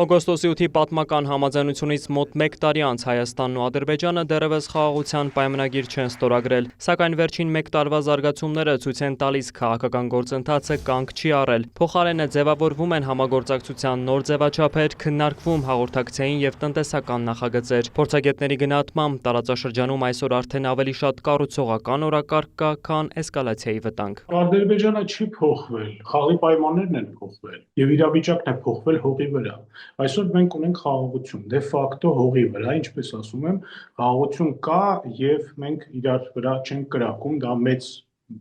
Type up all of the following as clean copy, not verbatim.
Օգոստոսի 8-ի պատմական համաձայնությունից մոտ 1 տարի անց Հայաստանն ու Ադրբեջանը դեռևս խաղաղության պայմանագիր չեն ստորագրել, սակայն վերջին 1 տարվա զարգացումները ցույց են տալիս քաղաքական գործընթացը կանգ չի առել, փոխարենը ձևավորվում են համագործակցության նոր ձևաչափեր, քննարկվում հաղորդակցային և տնտեսական նախագծեր։ Փորձագետների գնահատմամբ տարածաշրջանում այսօր արդեն ավելի շատ կառուցողական օրակարգ կա, քան էսկալացիայի վտանգ։ Ադրբեջանը չի փոխվել, խաղի պայմաններն են փոխվել եւ իրավիճակն է փոխվել հողի վրա։ Այսօր մենք ունենք խաղաղություն, դե ֆակտո հողի վրա, ինչպես ասում եմ, խաղաղություն կա եւ մենք իրար վրա չենք կրակում, դա մեծ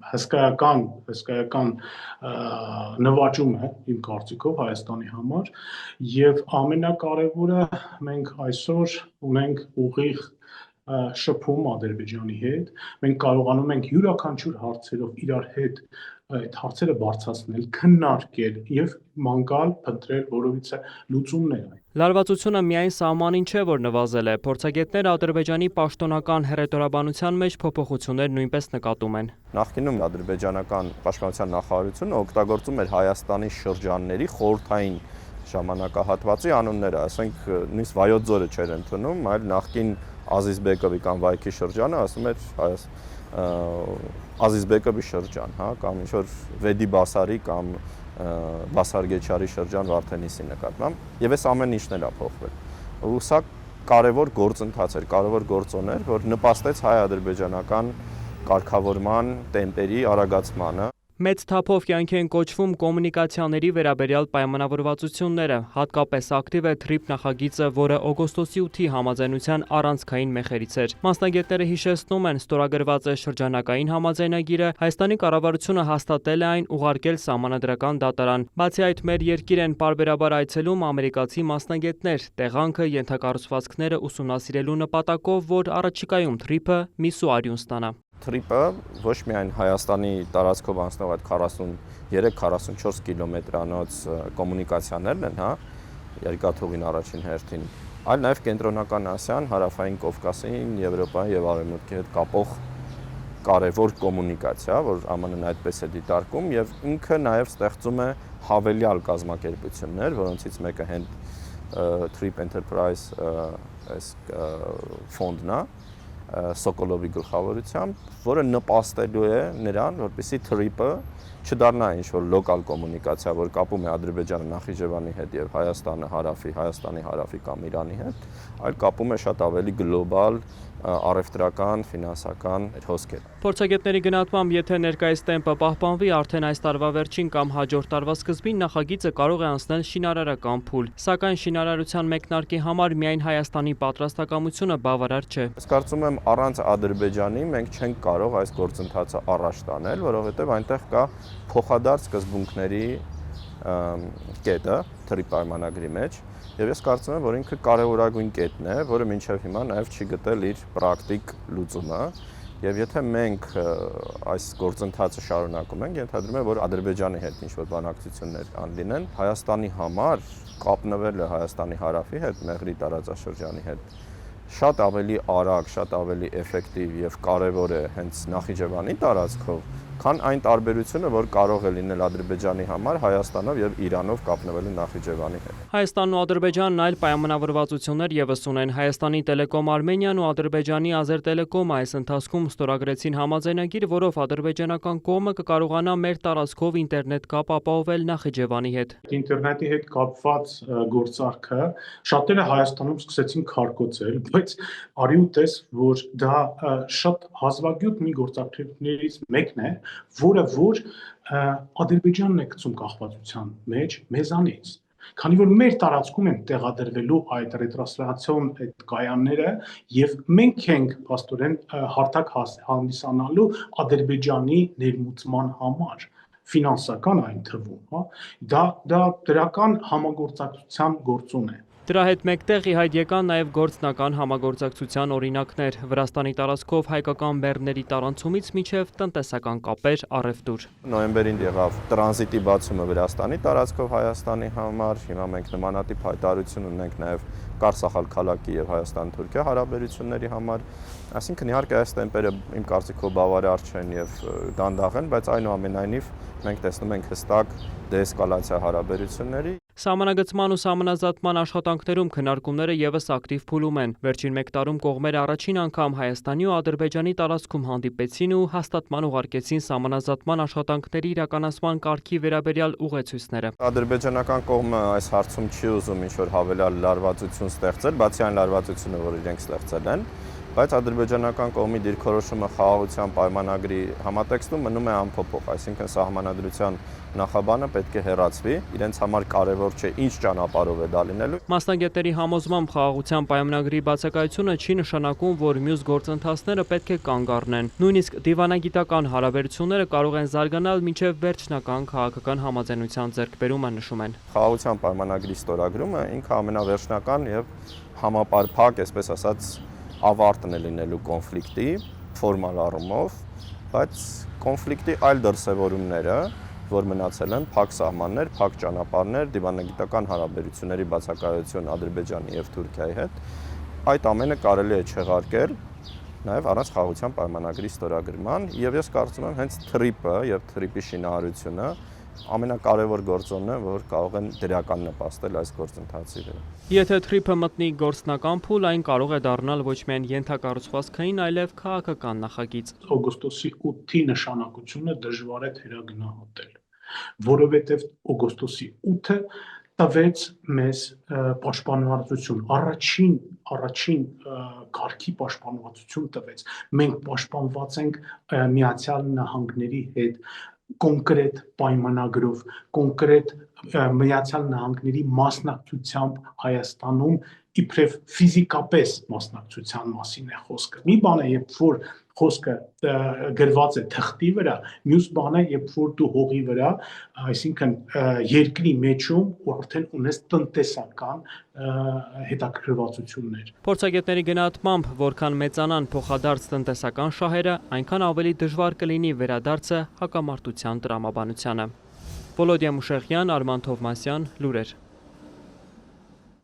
հսկայական նվաճում է իմ կարծիքով Հայաստանի համար եւ ամենակարևորը մենք այսօր ունենք ուղիղ շփում Ադրբեջանի հետ, մենք կարողանում ենք յուրաքանչյուր հարցերով իրար հետ այդ հարցերը բարձրացնել, քննարկել եւ մանգալ փնտրել որովից է լուծումներ։ Լարվածությունը միայն սահմանին չէ, որ նվազել է, փորձագետները Ադրբեջանի պաշտոնական հեռուստատեսության մեջ փոփոխություններ նույնպես նկատում են։ Նախկինում ադրբեջանական պաշտպանության նախարարությունը օգտագործում էր Հայաստանի շրջանների խորհրդային ժամանակահատվածի անունները, ասենք նույնիսկ Վայոց ձորը չէր ընդունում, այլ նախկին Ազիզբեկովի կամ Վայքի շրջանը ասում էր Ազիզբեկովի շրջան, կամ ինչ-որ Վեդի Բասարի կամ Բասարգեչարի շրջան Վարդենիսի նկատմամբ, եւ այս ամեն ինչն էլ է փոխվել։ Ու սա կարևոր գործընթաց էր, կարևոր գործոն էր, որ նպաստեց հայ-ադրբեջանական կարգավորման տեմպերի արագացմանը։ Մեծ թափով կյանքի են կոչվում կոմունիկացիաների վերաբերյալ պայմանավորվածությունները, հատկապես ակտիվ է TRIP նախագիծը, որը օգոստոսի 8-ի համաձայնության առանցքային մեխերից էր։ Մասնագետները հիշեցնում են, ստորագրված է շրջանակային համաձայնագիրը, Հայաստանի կառավարությունը հաստատել է այն, ուղարկել սահմանադրական դատարան։ Բացի այդ, մեր երկիր են պարբերաբար այցելում ամերիկացի մասնագետներ, տեղանքը, ենթակառուցվածքները ուսումնասիրելու նպատակով, որ առաջիկայում TRIP-ը մի սուարյուն ստանա։ TRIP-ը ոչ միայն Հայաստանի տարածքով անցնող այդ 43-44 կիլոմետրանոց կոմունիկացիաներն են, երկաթուղին առաջին հերթին, այլ նաև Կենտրոնական Ասիան, Հարավային Կովկասին, Եվրոպային եւ Արևմուտքի հետ կապող կարևոր կոմունիկացիա, որ ԱՄՆ-ն այդպես է դիտարկում եւ ինքը նաև ստեղծում է հավելյալ կազմակերպություններ, որոնցից մեկը հենց TRIP Enterprise ֆոնդն է, Սոկոլովի գլխավորությամբ, որը նպաստելու է նրան, որպեսզի TRIP-ը չդառնա ինչ-որ լոկալ կոմունիկացիա, որ կապում է Ադրբեջանը Նախիջևանի հետ եւ Հայաստանի հարավի կամ Իրանի հետ, այլ կապում է շատ ավելի գլոբալ, առևտրական, ֆինանսական հոսքեր։ Փորձագետների գնահատմամբ, եթե ներկայիս տեմպը պահպանվի, արդեն այս տարվա վերջին կամ հաջորդ տարվա սկզբին նախագիծը կարող է անցնել շինարարական փուլ, սակայն շինարարության մեկնարկի համար միայն Հայաստանի պատրաստակամությունը բավարար չէ։ Ես կարծում եմ, առանց Ադրբեջանի մենք չենք կարող այս գործընթացը առաջ տանել, որովհետև այնտեղ կա փոխադարձ սկզբունքների կետը TRIP պայմանագրի մեջ, եւ ես կարծում եմ, որ ինքը կարևորագույն կետն է, որը մինչև հիմա նաեւ չի գտել իր պրակտիկ լուծումը, եւ եթե մենք այս գործընթացը շարունակում ենք, ենթադրում եմ, որ Ադրբեջանի հետ ինչ-որ բանակցություններ անլինեն, Հայաստանի համար կապնվելը Հայաստանի հարավի հետ, Մեղրի տարածաշրջանի հետ շատ ավելի արագ, շատ ավելի էֆեկտիվ եւ կարեւոր է հենց Նախիջևանի տարածքով, քան այն տարբերությունը, որ կարող է լինել Ադրբեջանի համար Հայաստանով եւ Իրանով կապնվելու Նախիջևանի հետ։ Հայաստանն ու Ադրբեջանն այլ պայմանավորվածություններ եւս ունեն։ Հայաստանի Տելեկոմ Արմենիան ու Ադրբեջանի Ազերտելեկոմը այս ընթացքում ստորագրեցին համաձայնագիր, որով ադրբեջանական կողմը կկարողանա մեր տարածքով ինտերնետ կապ ապահովել Նախիջևանի հետ։ Ինտերնետի հետ կապված գործարքը շատերը Հայաստանում սկսեցին քարկոծել, բայց արի ու տես, որ դա շատ հազվագյուտ մի գործարքներից մեկն է, որը Ադրբեջանն է գցում կախվածության մեջ մեզանից։ Քանի որ մեր տարածքում են տեղադրվելու այդ ռետրասլացիոն այդ կայանները եւ մենք ենք փաստորեն հարթակ հանդիսանալու Ադրբեջանի ներմուծման համար ֆինանսական այն թվում, դա դրական համագործակցության գործոն է։ Դրա հետ մեկտեղ ի հայտ եկան նաև գործնական համագործակցության օրինակներ Վրաստանի տարածքով հայկական բեռների տարանցումից մինչև տնտեսական կապեր, առևտուր։ Նոյեմբերին եղավ տրանզիտի բացումը Վրաստանի տարածքով Հայաստանի համար, հիմա մենք նմանատիպ հայտարարություն ունենք նաև Կարսախալքալակի եւ Հայաստան-Թուրքիա հարաբերությունների համար, այսինքն իհարկե այս տեմպերը իմ կարծիքով բավարար չեն եւ դանդաղ են, բայց այնուամենայնիվ մենք տեսնում ենք հստակ դեէսկալացիա հարաբերությունների։ Սահմանագծման ու սահմանազատման աշխատանքներում քննարկումները ևս ակտիվ փուլում են։ Վերջին 1 տարում կողմերը առաջին անգամ Հայաստանի ու Ադրբեջանի տարածքում հանդիպեցին ու հաստատման ուղարկեցին սահմանազատման աշխատանքների իրականացման կարգի վերաբերյալ ուղեցույցները։ Ադրբեջանական կողմը այս հարցում չի ուզում ինչ-որ հավելյալ լարվածություն ստեղծել, բացի այն լարվածությունը, որ իրենք ստեղծել են, բայց ադրբեջանական կողմի դիրքորոշումը խաղաղության պայմանագրի համատեքստում մնում է անփոփոխ, այսինքն սահմանադրության նախաբանը պետք է հեռացվի, իրենց համար կարևոր չէ ինչ ճանապարհով է դա լինելու։ Մասնագետների համոզմամբ խաղաղության պայմանագրի բացակայությունը չի նշանակում, որ մյուս գործընթացները պետք է կանգ առնեն։ Նույնիսկ դիվանագիտական հարաբերությունները կարող են զարգանալ մինչև վերջնական քաղաքական համաձայնության ձեռքբերումը, նշում են։ Խաղաղության պայմանագրի ստորագրումը ինքը ամենավերջնական եւ համապարփակ, այսպես ասած, ավարտն է լինելու կոնֆլիկտի ֆորմալ առումով, բայց կոնֆլիկտի այլ դրսևորումները, որ մնացել են փակ սահմաններ, փակ ճանապարհներ, դիվանագիտական հարաբերությունների բացակայություն Ադրբեջանի եւ Թուրքիայի հետ, այդ ամենը կարելի է չեղարկել նաեւ առանց խաղաղության պայմանագրի ստորագրման, եւ ես կարծում եմ հենց թրիպը եւ թրիպի շինարարությունը ամենակարևոր գործոնն է, որ կարող են դրական նպաստել այս գործընթացի վրա։ Եթե թրիպը մտնի գործնական փուլ, այն կարող է դառնալ ոչ միայն ենթակառուցվածքային, այլև քաղաքական նախագիծ։ Օգոստոսի 8-ի նշանակությունը դժվար է թերագնահատել, որովհետև օգոստոսի 8-ը տվեց մեզ պաշտպանվածություն, առաջին կարգի պաշտպանվածություն տվեց։ Մենք պաշտպանված ենք Միացյալ Նահանգների հետ կոնկրետ պայմանագրով, կոնկրետ Միացյալ Նահանգների մասնակցությամբ Հայաստանում իբրև ֆիզիկապես մասնակցության մասին է խոսքը։ Մի բան է, երբ որ խոսքը գրված է թղթի վրա, մյուս բան է, երբ որ դու հողի վրա, այսինքն երկրի մեջում արդեն ունես տնտեսական հետաքրքրվածություններ։ Փորձագետների գնահատմամբ, որքան մեծանան փոխադարձ տնտեսական շահերը, այնքան ավելի դժվար կլինի վերադարձը հակամարտության տրամաբանությանը։ Վոլոդիա Մուշեղյան, Արման Թովմասյան, լուրեր։